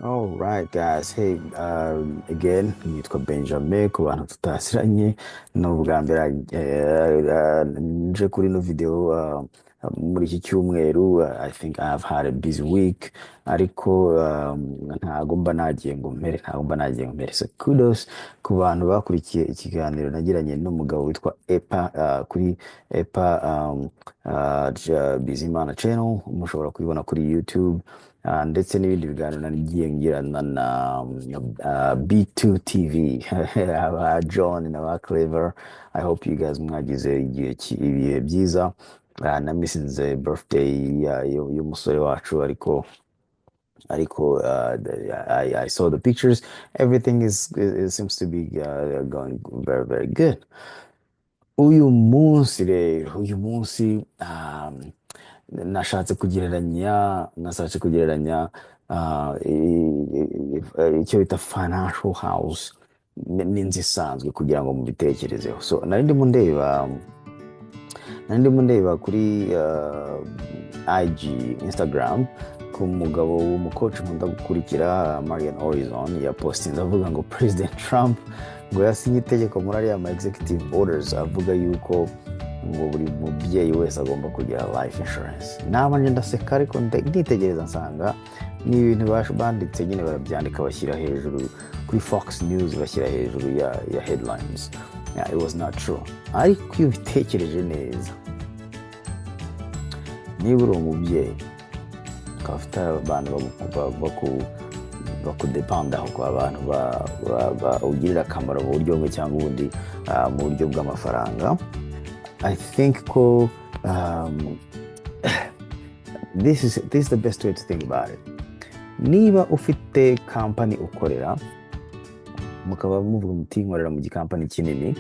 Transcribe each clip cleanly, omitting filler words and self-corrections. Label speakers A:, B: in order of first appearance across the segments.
A: All right, guys. Hey, again, nitwa Benjamin ku bantu tutasiranye ni ubwa mbere nje kuri ino video muri iki cyumweru. I think I have had a busy week ariko ntago mba nagiye ngo mpere so kudos ku bantu bakurikiye ikiganiro nagiranye n'umugabo witwa Epa kuri Epa Bizimana channel, mushobora kubibona kuri YouTube. Ndetse n'ibindi biganiro nagiye ngirana na B2 TV aba John n'aba Clever. I hope you guys mwagize ibihe byiza. Na misinze birthday y'umusore wacu ariko I saw the pictures. Everything is seems to be going very very good. Uyu munsi nashatse kugereranya icyo bita financial house n'inzu isanzwe kugira ngo mubitekerezeho. So nari ndimo ndeba kuri IG Instagram ku mugabo w'umucoach nkunda gukurikira Marian Horizon yapostinze avuga ngo President Trump ngo yasinye itegeko muri ariya executive orders avuga yuko ngo buri mubyeyi wese agomba kugira life insurance. Nabanje ndaseka ariko nditegereza nsanga ni ibintu banditse nyine barabyandika bashyira hejuru kuri Fox News, bashyira hejuru ya headlines. Yeah, it was not true. Ariko iyo ubitekereje neza, niba uri umubyeyi ukafite abantu bakudepandaho kwa abantu ugirira akamaro mu buryo bumwe cyangwa ubundi mu buryo bw'amafaranga, I think this is the best way to think about it. Niba ufite company ukorera, mukaba muvuga muti nkorera mu gikampani kinini,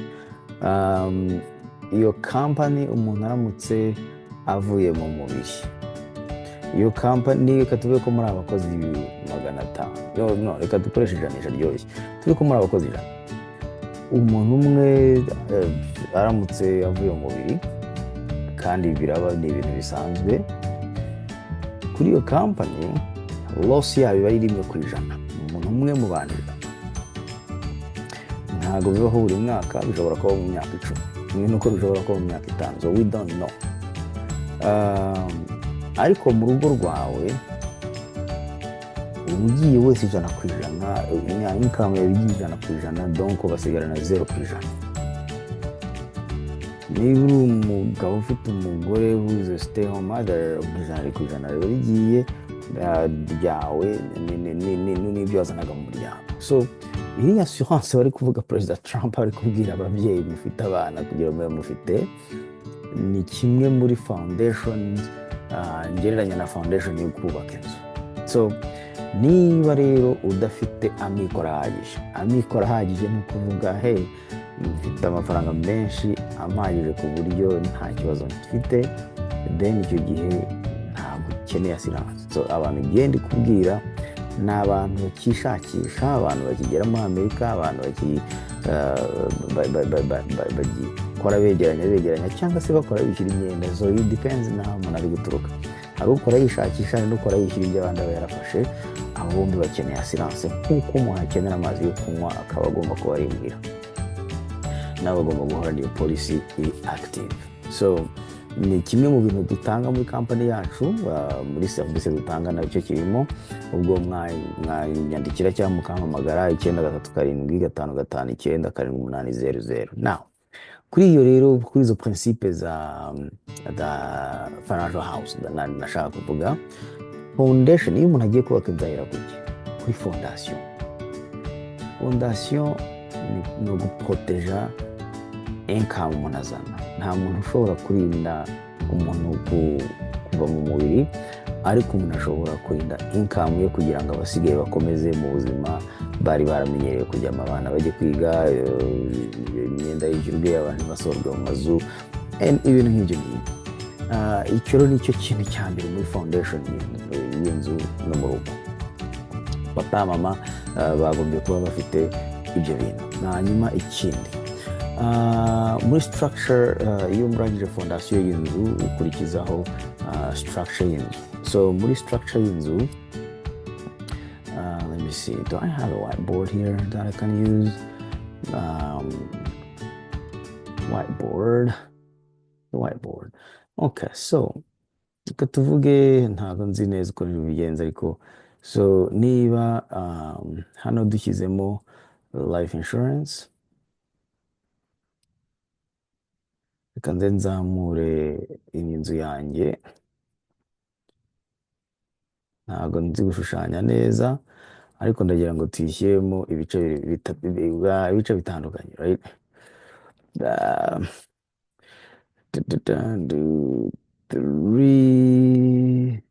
A: iyo company umuntu aramutse avuye mu mubiri, iyo company reka tuvuge ko muri abakozi 500, reka dukoreshe ijanisha ryoshye, tuvuge ko muri abakozi 100, umuntu umwe aramutse avuye mu mubiri kandi biraba ni ibintu bisanzwe kuri iyo company, loss yayo iba ari 1%. Umuntu umwe mu bantu ntabwo bibaho buri mwaka, bishobora kuba mu myaka 10, nuko bishobora kuba mu myaka 5, so we don't know. Ariko mu rugo rwawe ugiye wese 100%, income yawe igiye 100%, donc basigarana 0%. Niba uri umugabo ufite umugore who's a stay home mother, 100% rero rigiye ryawe n'ibyo wazanaga mu muryango. So iyi assurance bari kuvuga President Trump ari kubwira ababyeyi mufite abana kugira ngo mufite, ni kimwe muri foundations ngereranya na foundation yo kubaka inzu. So niba rero udafite amikoro ahagije ni ukuvuga hey, mfite amafaranga menshi amahagije ku buryo nta kibazo mfite, then icyo gihe ntabwo ukeneye assurance. So abantu genda kubwira ni abantu bakishakisha, abantu bakigera muri Amerika, abantu bakora begeranya cyangwa se bakora bishyura imyenda. So it depends n'aho umuntu ari guturuka. Hari ukora yishakisha n'ukora yishyura ibyo abandi aba yarafashe. Abo bombi bakeneye assurance nk'uko umuntu akenera amazi yo kunywa akaba agomba kuba arimbwira, nabo agomba guhora iyo policy iri active. So ni kimwe mu bintu dutanga muri company yacu, muri service dutanga nacyo kirimo. Ubwo mwanyandikira cyangwa mukampamagara 9375597800. Now kuri iyo rero, kuri izo principe za financial house nashaka kuvuga, foundation, iyo umuntu agiye kubaka inzu ahera kuri fondation ni uguproteja income umuntu azana. Nta muntu ushobora kurinda umuntu kuva mu mubiri, ariko umuntu ashobora kurinda income yo kugira ngo abasigaye bakomeze mu buzima bari baramenyereye kujyamo, abana bajye kwiga, imyenda y'ijurwe, abantu basorwe mu mazu, ibintu nk'ibyo ngibyo. Icyo rero nicyo kintu cya mbere muri foundation y'inzu no mu rugo. Papa mama bagombye kuba bafite ibyo bintu. Hanyuma ikindi, muri structure, iyo murangije fondasiyo y'inzu ukurikizaho structure y'inzu. So muri structure y'inzu see, do I have a whiteboard here that I can use? Whiteboard. Okay, so reka tuvuge, ntabwo nzi neza uko bigenza ariko, so niba hano dushyizemo life insurance, reka nze nzamure inzu yanjye, ntabwo nzi gushushanya neza ariko ndagira ngo tuyishyiremo ibice bitandukanye, right? Three.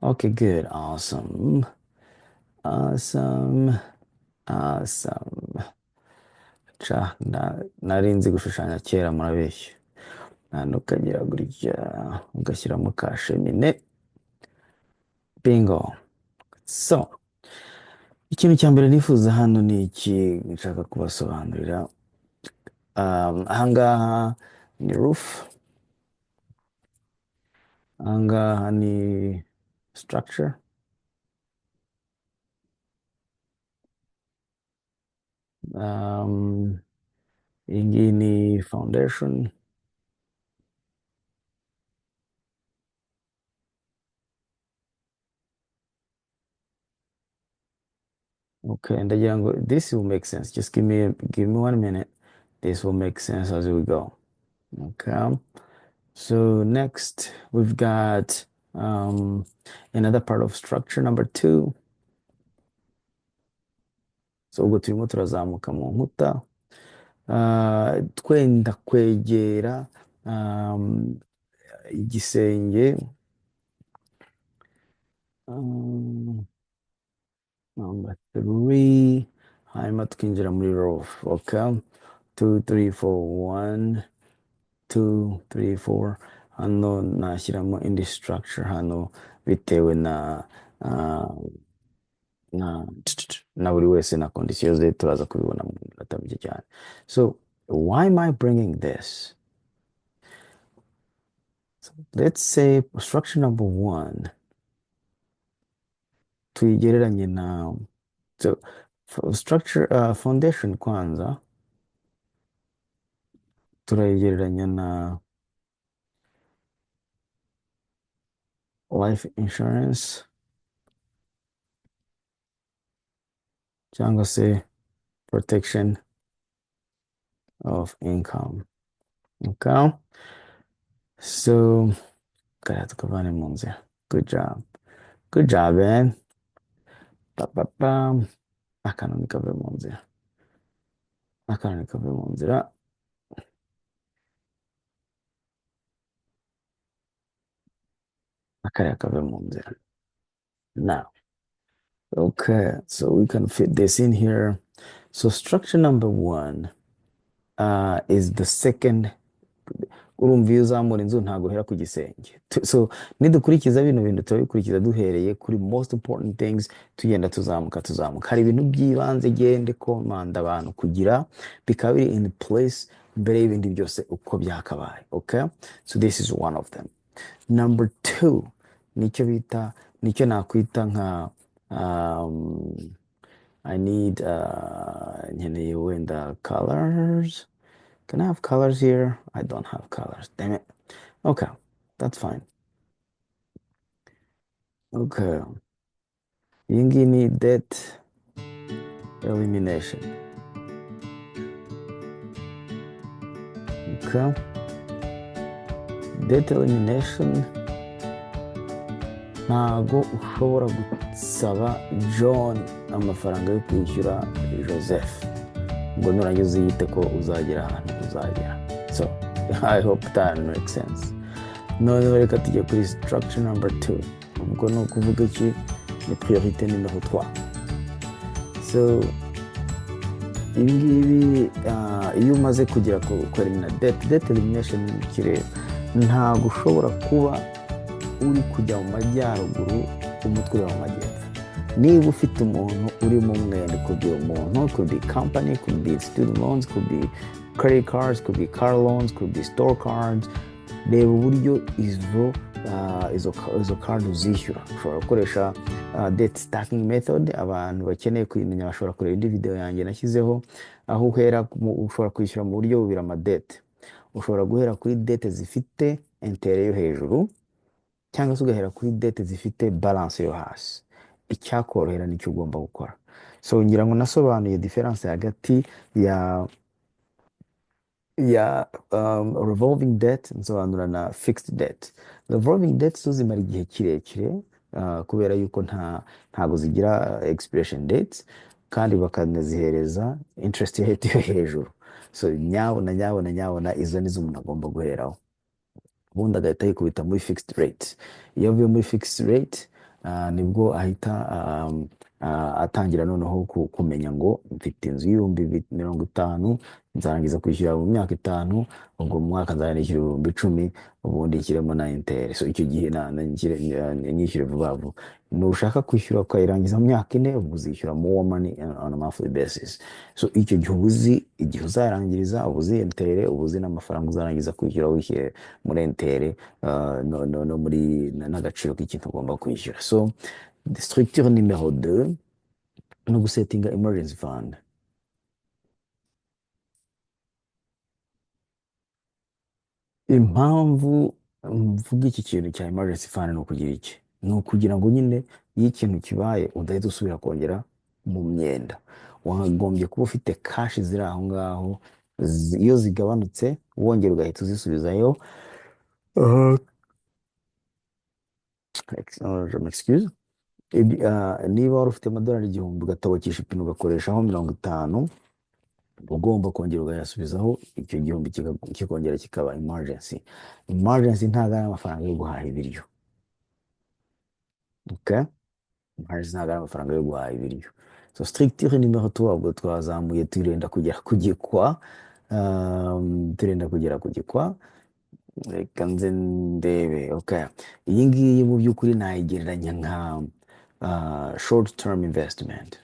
A: Okay, good. Awesome. Nari nzi gushushanya kera, murabeshya. Hano ukagira gutya ugashyiramo kashemine. Bingo. So, ikintu cya mbere nifuza hano ni iki nshaka kubasobanurira. Ahangaha ni roof. Ahangaha ni structure. Iyi ngiyi ni foundation. Okay, ndagira ngo this will make sense. Just give me 1 minute. This will make sense as we go. Okay. So next we've got another part of structure, number 2. So ubwo turimo turazamuka mu nkuta, twenda kwegera igisenge, number 3, hanyuma tukinjira muri roof. Okay, 2 3 4 1 2 3 4. Hano nashyiramo indi structure hano bitewe na buri wese na condition ze, turaza kubibona mu minota mike cyane. So why am I bringing this? So let's say structure number 1 tuigereranye na, so structure foundation kwanza turayigereranya na life insurance cyangwa se protection of income. Okay, so kaya tukavane mu nzira. Good job, man. Akantu nikave mu nzira. Akariya kave mu nzira. Now, okay, so we can fit this in here. So structure number 1 is the second. Urumva iyo uzamura inzu ntabwo uhera ku gisenge. So nidukurikiza bino bintu turabikurikiza duhereye kuri most important things, tugenda tuzamuka. Hari ibintu by'ibanze gende komanda abantu kugira bikaba biri in place mbere y'ibindi byose uko byakabaye. Okay, so this is one of them. Number 2 nicyo nakwita nka I need nkeneye wenda colors. Can I have colors here? I don't have colors. Damn it. Okay, that's fine. Okay. You need debt elimination. Okay. Debt elimination. Ntabwo ushobora gusaba John amafaranga yo kwishyura Joseph ngo nurangiza yite ko uzagera ahantu uzagera. So I hope that makes sense. None reka tujye kuri structure number 2. Ubwo no kuvuga iki ni priorité numéro 3. So ibi ngibi iyo umaze kugira ko elimina debt elimination kireba, ntabwo ushobora kuba uri kujya mu majyaruguru umutwe wa majyepfo. Niba ufite umuntu uri mu mwenda, could be umuntu, could be company, could be student loans, could be credit cards, could be car loans, could be store cards, reba uburyo izo izo card uzishyura. Ushobora gukoresha debt stacking method. Abantu bakeneye kuyimenya bashobora kureba indi video yanjye nashyizeho, aho uhera ushobora kwishyura mu buryo bubiri amadete. Ushobora guhera kuri dete zifite intere yo hejuru, cyangwa se ugahera kuri dete zifite balance yo hasi. Icyakorohera nicyo ugomba gukora. So ngira ngo nasobanuye difference hagati ya revolving debt nsobanura na fixed debt. Revolving debt zo zimara igihe kirekire, kubera yuko ntago zigira expiration dates, kandi bakanazihereza interest rate yo hejuru. So nyabona izo nizo umuntu agomba guheraho, ubundi agahita yikubita muri fixed rate. Iyo avuye muri fixed rate, nibwo ahita atangira noneho kumenya ngo mfite inzu y'ibihumbi 50, nzarangiza kwishyura mu myaka 5, ubwo mu mwaka nzanishyura ibihumbi 10, ubundi nshyiremo na intere. So icyo gihe nyishyure vuba vuba. Nushaka kwishyura ukayirangiza mu myaka 4, ubwo uzishyura more money on a monthly basis. So icyo gihe ubuzi igihe uzarangiriza, ubuzi intere, ubuzi n'amafaranga uzarangiza kwishyura wishyuye muri intere, no muri n'agaciro k'ikintu ugomba kwishyura. So structure numéro 2 no gusetinga emergency fund. Impamvu mvuga iki kintu cya emergency fund ni ukugira iki? Ni ukugira ngo nyine iyo ikintu kibaye udahita usubira kongera mu myenda. Wagombye kuba ufite cash ziri aho ngaho, iyo zigabanutse wongera ugahita uzisubizayo. Excuse. Niba wari ufite amadolari 1000 ugatabukisha ipine ugakoreshaho 50, ugomba kongera ugayasubizaho, icyo 1000 kikongera kikaba emergency. Emergency ntabwo ari amafaranga yo guhaha ibiryo. Okay? Emergency ntabwo ari amafaranga yo guhaha ibiryo. So structure numéro 3 ubwo twazamuye turenda kugera ku gikwa. Reka nze ndebe. Okay. Iyi ngiyi mu by'ukuri nayigereranya nka short term investment.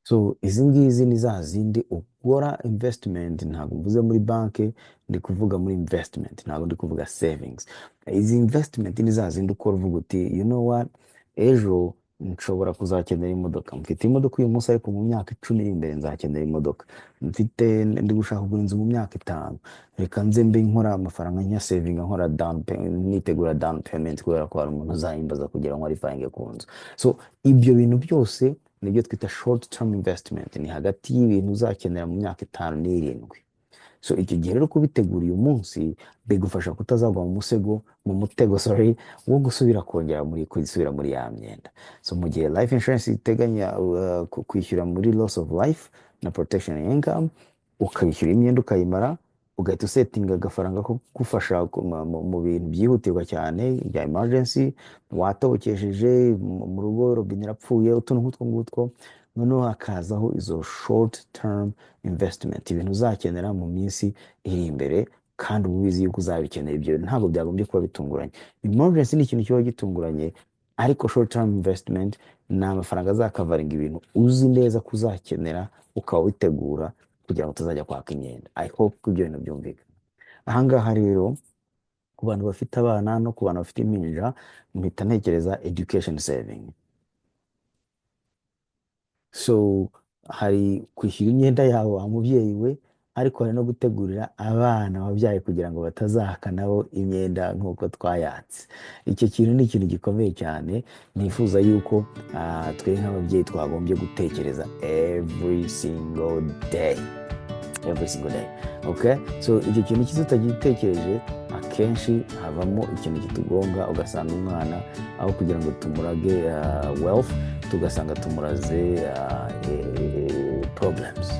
A: So izi ngizi ni za zindi ukora investment, ntabwo mvuze muri banki, ndi kuvuga muri investment, ntabwo ndi kuvuga savings. Izi investment ni za zindi ukora uvuga uti you know what, ejo nshobora kuzakenera imodoka. Mfite imodoka uyu munsi, ariko mu myaka 10 iri imbere nzakenera imodoka. Ndi gushaka kugura inzu mu myaka 5, reka nze mbe nkora amafaranga nya saving, nkora down payment, nitegura down payment, kubera ko hari umuntu uzayimbaza kugira ngo arifange ku nzu. So ibyo bintu byose nibyo twita short term investment, ni hagati y'ibintu uzakenera mu myaka 5 n'7. So icyo gihe rero kubitegura uyu munsi bigufasha kutazagwa mu mutego wo gusubira kwisubira muri ya myenda. So mu gihe life insurance iteganya kwishyura muri loss of life na protection income, ukabishyura imyenda ukayimara, ugahita usetinga agafaranga ko gufasha mu bintu byihutirwa cyane bya emergency. Watobokesheje mu rugo, robine irapfuye, utuntu nk'utwo ngutwo, noneho hakazaho izo short term investment, ibintu uzakenera mu minsi iri imbere, kandi ubizi yuko uzabikenera. Ibyo ntabwo byagombye kuba bitunguranye. Emergency ni ikintu kiba gitunguranye, ariko short term investment ni amafaranga azakavaringa ibintu uzi neza ko uzakenera, ukaba witegura kugira ngo utazajya kwaka imyenda. I hope ko ibyo bintu byumvikana. Ahangaha rero ku bantu bafite abana no ku bantu bafite impinja, mpita ntekereza education saving. So hari kwishyura imyenda yawe wa mubyeyi we, ariko hari no gutegurira abana wabyaye kugira ngo batazahaka nabo imyenda nk'uko twayatse. Icyo kintu ni ikintu gikomeye cyane, nifuza yuko twe nk'ababyeyi twagombye gutekereza every single day. Okay? So icyo kintu kiza utagitekereje, akenshi havamo ikintu kitugonga, ugasanga umwana aho kugira ngo tumurage wealth, tugasanga tumuraze problems.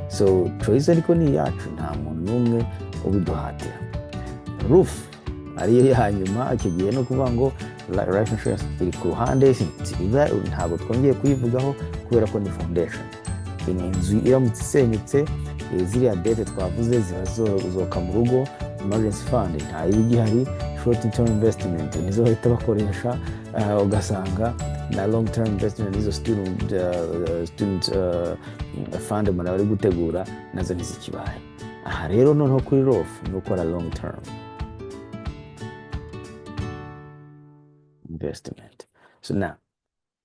A: So choice ariko ni yacu, nta muntu n'umwe ubiduhatira. Roof ariyo ya nyuma, icyo gihe no kuvuga ngo life insurance iri ku ruhande, ntabwo twongeye kuyivugaho kubera ko ni foundation. Inzu iramutse isenyutse, ziriya dete twavuze zibazoka mu rugo. Emergency fund ntayo igihari. Short term investment nizo bahita bakoresha, ugasanga na long term investment nizo student fund umuntu bari gutegura nazo ntizikibaye. aha rero noneho kuri rofu ni ukora long term investment. So now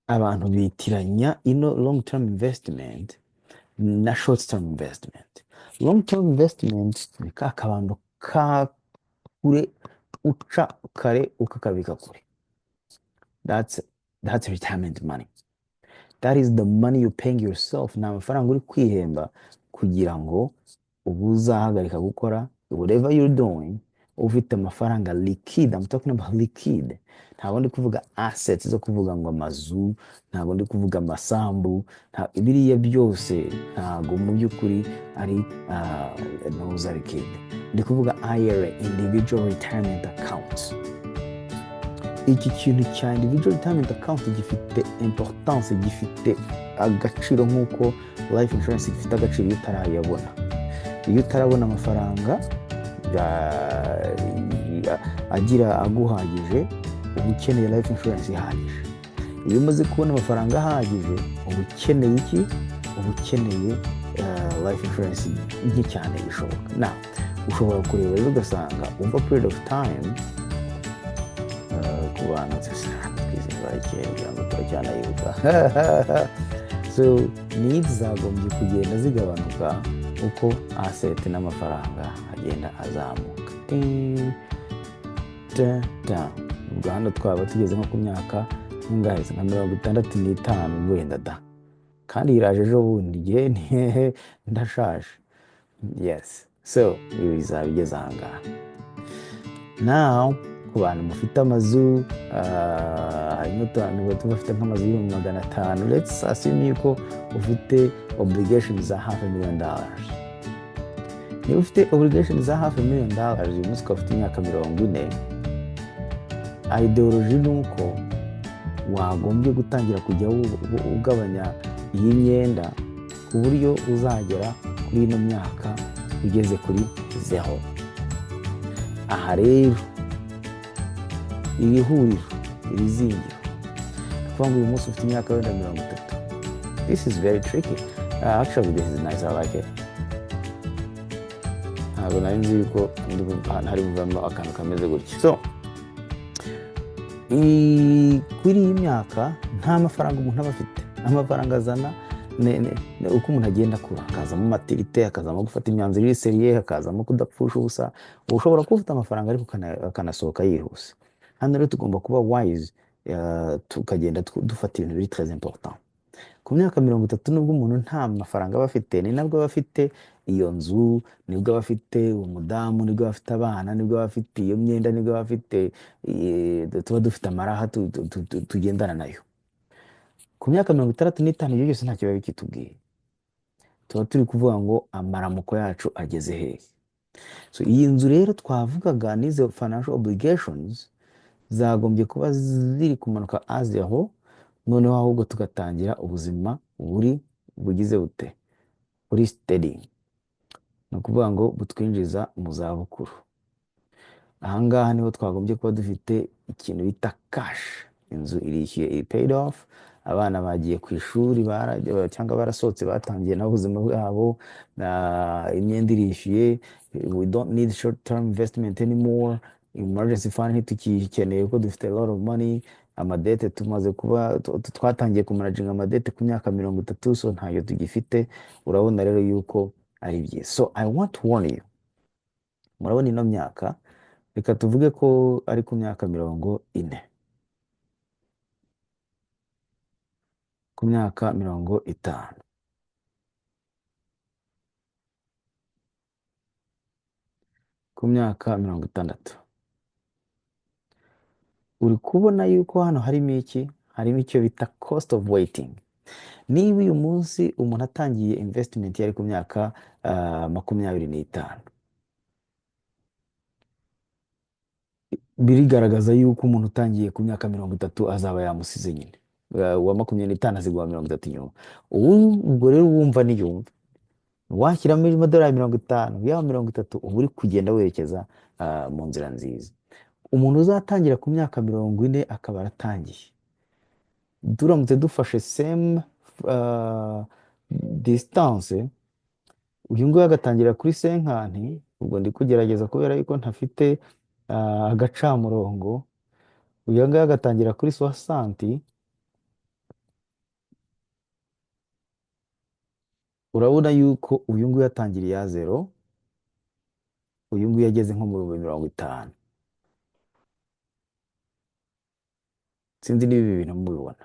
A: abantu bitiranya ino long term investment na short term investment. Long term investment ni ka kabando ka kure uca kare ukakabika kure. That's retirement money. That is the money you're paying yourself. Ni amafaranga uri kwihemba kugira ngo ubu uzahagarika gukora whatever you're doing ufite amafaranga liquid. I'm talking about liquid. Ntabwo ndi kuvuga assets zo kuvuga ngo amazu, ntabwo ndi kuvuga amasambu, biriya byose ntabwo mu by'ukuri ari ntuza liquid. Ndi kuvuga IRA, individual retirement account. Iki kintu cya individual retirement account gifite importance, gifite agaciro nk'uko life insurance gifite agaciro iyo utarayabona. Iyo utarabona amafaranga agira aguhagije, uba ukeneye life insurance ihagije. Iyo umaze kubona amafaranga ahagije, uba ukeneye iki? Uba ukeneye life insurance nke cyane bishoboka. Now, ushobora kureba rero ugasanga over period of time ku bantu so needs zagombye kugenda zigabanuka uko asset n'amafaranga agenda azamuka. Ubwo hano twaba tugeze nko ku myaka nka 65 wenda da, kandi iraje ejo bundi igihe ndashaje. Yes, so ibi bizaba bigeze ahangaha. Now ku bantu mufite amazu, harimo abantu bafite nk'amazu $500,000, let's assume yuko ufite obligations za $500,000. Niba ufite obligations za $500,000 uyu munsi ukaba ufite imyaka 40, ideology ni uko wagombye gutangira kujya ugabanya iyi myenda ku buryo uzagera kuri ino myaka ugeze kuri 0. Aha rero iri huriro, iri zingiro, kuvuga ngo uyu munsi ufite imyaka wenda 30. This is very tricky. Actually this is nice, I like it. Ntabwo nari nzi yuko hari buvamo akantu kameze gutya. So kuri iyi myaka nta mafaranga umuntu aba afite. Amafaranga azana uko umuntu agenda akura, hakazamo maturite, hakazamo gufata imyanzuro iri serie, hakazamo kudapfusha ubusa. Ushobora kuba ufite amafaranga ariko akanasohoka yihuse. Hano rero tugomba kuba wise, tukagenda dufata ibintu biri très important. Ku myaka 30 nubwo umuntu nta mafaranga aba afite, ni nabwo aba afite iyo nzu, nibwo aba afite umudamu, nibwo aba afite abana, nibwo aba afite iyo myenda, nibwo aba afite tuba dufite amaraha tugendana nayo. Ku myaka 65 ibyo byose ntacyo biba bikitubwiye. Tuba turi kuvuga ngo amaramuko yacu ageze hehe. So iyi nzu rero twavugaga n'izo financial obligations zagombye kuba ziri kumanuka aho, noneho ahubwo tugatangira ubuzima bugize bute, buri steady. Ni ukuvuga ngo butwinjiza mu zabukuru. Ahangaha niho twagombye kuba dufite ikintu bita cash. Inzu irishyuye, iri paid off, abana bagiye ku ishuri cyangwa barasohotse batangiye nabo ubuzima bwabo, imyenda irishyuye, we don't need short term investment anymore. Emergency fund ntitukikeneye ko dufite a lot of money. Amadete tumaze kuba twatangiye kumanaginga amadete ku myaka 30, so ntayo tugifite. Urabona rero yuko ari byiza. So I want to warn you, murabona ino myaka, reka tuvuge ko ari ku myaka 40, ku myaka 50, ku myaka 60. Uri kubona yuko hano harimo iki? Harimo icyo bita cost of waiting. Niba uyu munsi umuntu atangiye investment yari ku myaka 25, birigaragaza yuko umuntu utangiye ku myaka 30 azaba yamusize nyine. Wa 25 azigwa 30 nyuma. Ubwo rero wumva niyumva washyiramo $50, yaba 30, uba uri kugenda werekeza mu nzira nziza. Umuntu uzatangira ku myaka 40 akaba aratangiye, turamutse dufashe same distance, uyu nguyu agatangira kuri senkanti, ubwo ndi kugerageza kubera yuko ntafite agacamurongo. uyu nguyu agatangira kuri soixante. urabona yuko uyu nguyu yatangiriye ya zero, uyu nguyu yageze nko mu bihumbi 50. sinzi niba ibi bintu mubibona.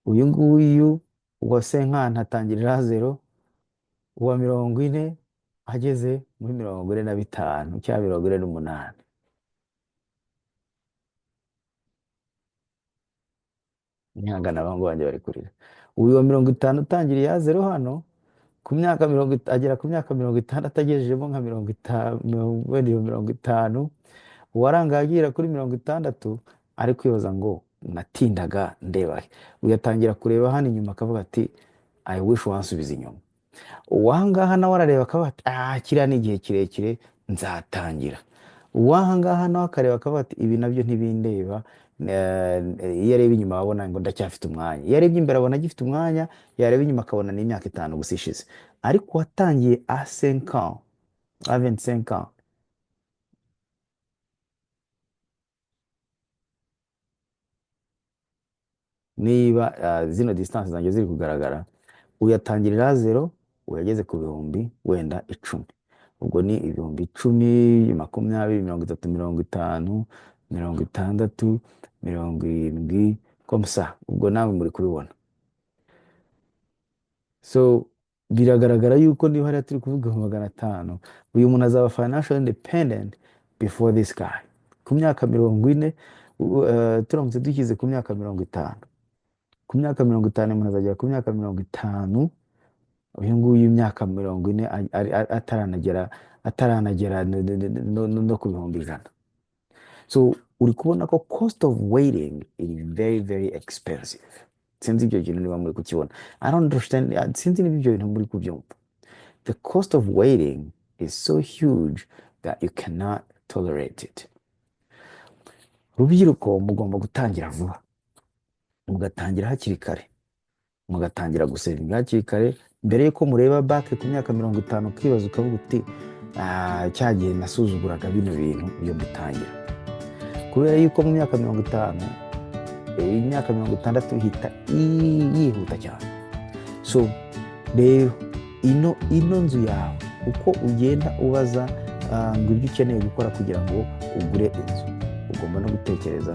A: uyu nguyu uwa senkani atangirira zero, uwa 40 ageze muri 45 cyangwa 48. Nihangana abangu banjye bari kurira. uyu wa 50 utangiriye ya zero hano, ku myaka agera ku myaka 60 agejejemo nka 50. uwarangaye agera kuri 60 ari kwibaza ngo natindaga ndeba he. uyatangira kureba hano inyuma akavuga ati I wish wansubiza inyuma. uwahangaha nawe arareba akavuga ati kiriya ni igihe kirekire nzatangira. uwahangaha nawe akareba akavuga ati ibi nabyo ntibindeba. iyo areba inyuma abona ngo ndacyafite umwanya, iyo arebye imbere abona agifite umwanya, yareba inyuma akabona ni imyaka 5 gusa ishize. ariko watangiye a 5 ans, a 25 ans, niba zino distance zanjye ziri kugaragara, uyatangirira zero, uyageze ku bihumbi wenda 10. ubwo ni ibihumbi 10, 20, 30, 50, 60, 70, komsa. ubwo nawe muri kubibona. So biragaragara yuko niba hariya turi kuvuga 500, uyu muntu azaba financial independent before this guy. ku myaka 40, turamutse dushyize ku myaka 50. ku myaka 50 umuntu azagera ku myaka 50. uyu nguyu imyaka 40 ataranagera no ku bihumbi 100. So uri kubona ko cost of waiting is very very expensive. sinzi ibyo bintu niba muri kukibona. I don't understand. sinzi niba ibyo bintu muri kubyumva. The cost of waiting is so huge that you cannot tolerate it. Rubyiruko mugomba gutangira vuba, mugatangira hakiri kare, mugatangira gusevinga hakiri kare, mbere yuko mureba back ku myaka 50 ukibaza ukavuga uti cyagiye nasuzuguraga bino bintu iyo gutangira. kubera yuko mu myaka 50, imyaka 60 ihita yihuta cyane. So rero ino nzu yawe uko ugenda ubaza ngo ibyo ukeneye gukora kugira ngo ugure inzu, ugomba no gutekereza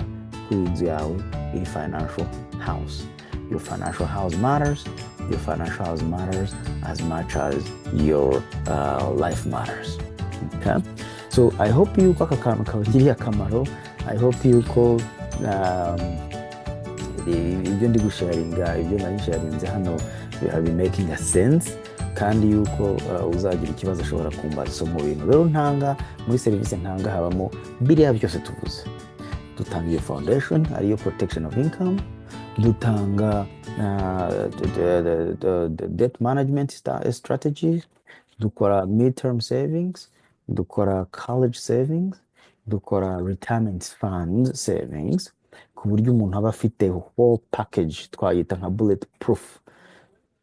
A: kuri inzu yawe iri financial house. Your financial house matters. Your financial house matters as much as your life matters. Okay? So I hope yuko aka kantu kabagiriye akamaro. I hope yuko ibyo ndi gusharinga, ibyo nari sharinze hano be making a sense, kandi yuko uzagira ikibazo ashobora kumbaza. So mu bintu rero ntanga muri serivisi ntanga habamo biriya byose tuvuze. dutanga iyo foundation ariyo protection of income, dutanga debt management strategy, dukora midterm savings, dukora college savings, dukora retirement fund savings, ku buryo umuntu aba afite whole package twayita nka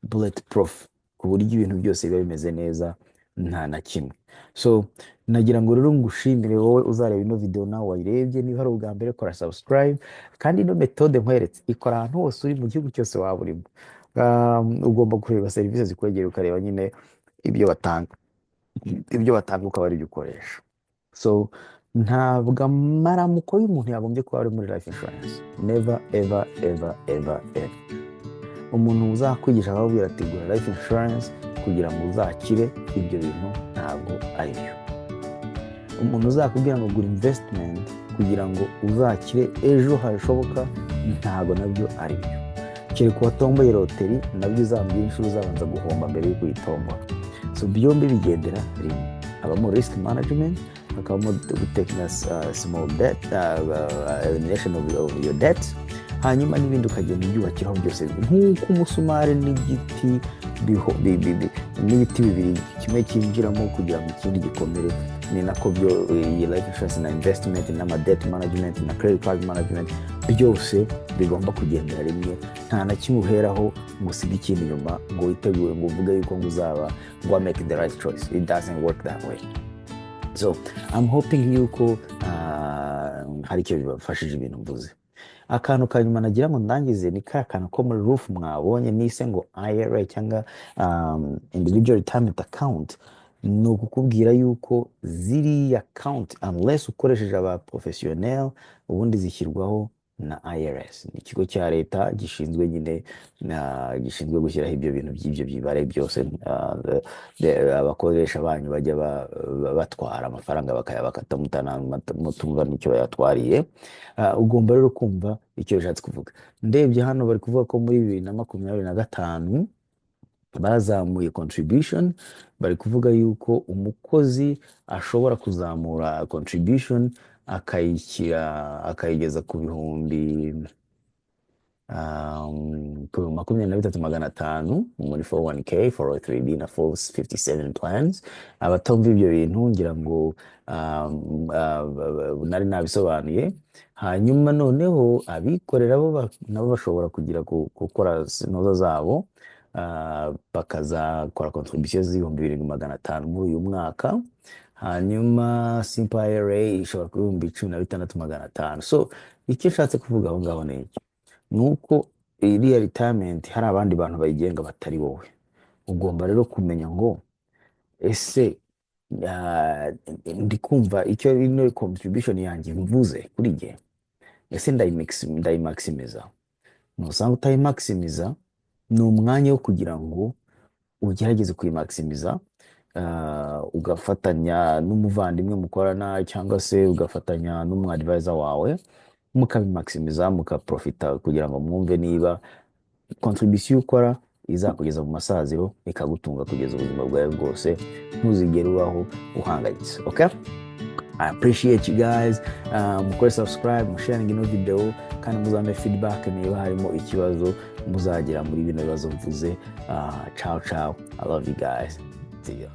A: bulletproof, ku buryo ibintu byose biba bimeze neza nta na kimwe. So nagira ngo rero ngushimire wowe uzareba ino video nawe wayirebye. niba ari ubwa mbere kora subscribe, kandi ino metode nkweretse ikora ahantu hose uri mu gihugu cyose waba urimo. Ugomba kureba serivisi zikwegera ukareba nyine ibyo batanga ukaba ari byo ukoresha. So ntabwo amaramuko y'umuntu yagombye kuba ari muri life insurance. Never ever ever ever ever. umuntu uzakwigisha akakubwira ati gura life insurance kugira ngo uzakire, ibyo bintu ntabwo ari byo. umuntu uzakubwira ngo gura investment kugira ngo uzakire ejo hashoboka, ntabwo nabyo ari byo. kereka uwatomboye loteri nabyo uzambwira inshuro uzabanza guhomba mbere yo kuyitombola. So byombi bigendera rimwe. habamo risk management, hakabamo guteka small debt, elimination of your debt, hanyuma n'ibindi ukagenda ubyubakiraho byose nk'uko umusumari n'ibiti bibiri kimwe cyinjiramo kugira ngo ikindi gikomere, ni nako byo iyi life insurance na investment na debt management na credit card management byose bigomba kugendera rimwe. Nta na kimwe uheraho ngo usige ikintu inyuma ngo witegure ngo uvuge yuko ngo uzaba ngo make the right choice. It doesn't work that way. So I'm hoping yuko hari icyo bibafashije ibintu mvuze. Akantu kanyuma nagira ngo ndangize ni ka kantu ko muri roof mwabonye nise ngo IRA cyangwa individual retirement account. Ni ukukubwira yuko ziri account unless ukoresheje aba professionnel ubundi zishyirwaho na IRS. Ni ikigo cya leta gishinzwe nyine gishinzwe gushyiraho ibyo bintu by'ibyo byibare byose. Abakoresha banyu bajya batwara amafaranga bakayabakata mutumva n'icyo bayatwariye. Ugomba rero kumva icyo bishatse kuvuga. Ndebye hano bari kuvuga ko muri 2025 bazamuye contribution. Bari kuvuga yuko umukozi ashobora kuzamura contribution akayigeza ku bihumbi 23,500 muri 401k 403b na 457 plans. Abatumva ibyo bintu ngira ngo nari nabisobanuye. Hanyuma noneho abikorera bo nabo bashobora kugira gukora noza zabo bakazakora contribution z'ibihumbi 2,500 muri uyu mwaka. Hanyuma simple IRA ishobora kuba ibihumbi 16,500. So icyo nshatse kuvuga aho ngaho ni iki? Nuko iriya retirement hari abandi bantu bayigenga batari wowe. Ugomba rero kumenya ngo ese ndikumva icyo ino contribution yanjye mvuze kuri jye, ese ndayimaximiza. Nusanga utayimaximiza, ni umwanya wo kugira ngo ugerageze kuyimaximiza. Ugafatanya n'umuvandimwe mukorana cyangwa se ugafatanya n'umu-advisor wawe mukabimaximiza mukaprofita kugira ngo mwumve niba contribution ukora izakugeza mu masaziro ikagutunga kugeza ubuzima bwawe bwose, ntuzigere ubaho uhangayitse. Okay, I appreciate you guys. Mukore subscribe, musharing ino video, kandi muzambe feedback niba harimo ikibazo muzagira muri bino bibazo mvuze. Ciao ciao, I love you guys, see you.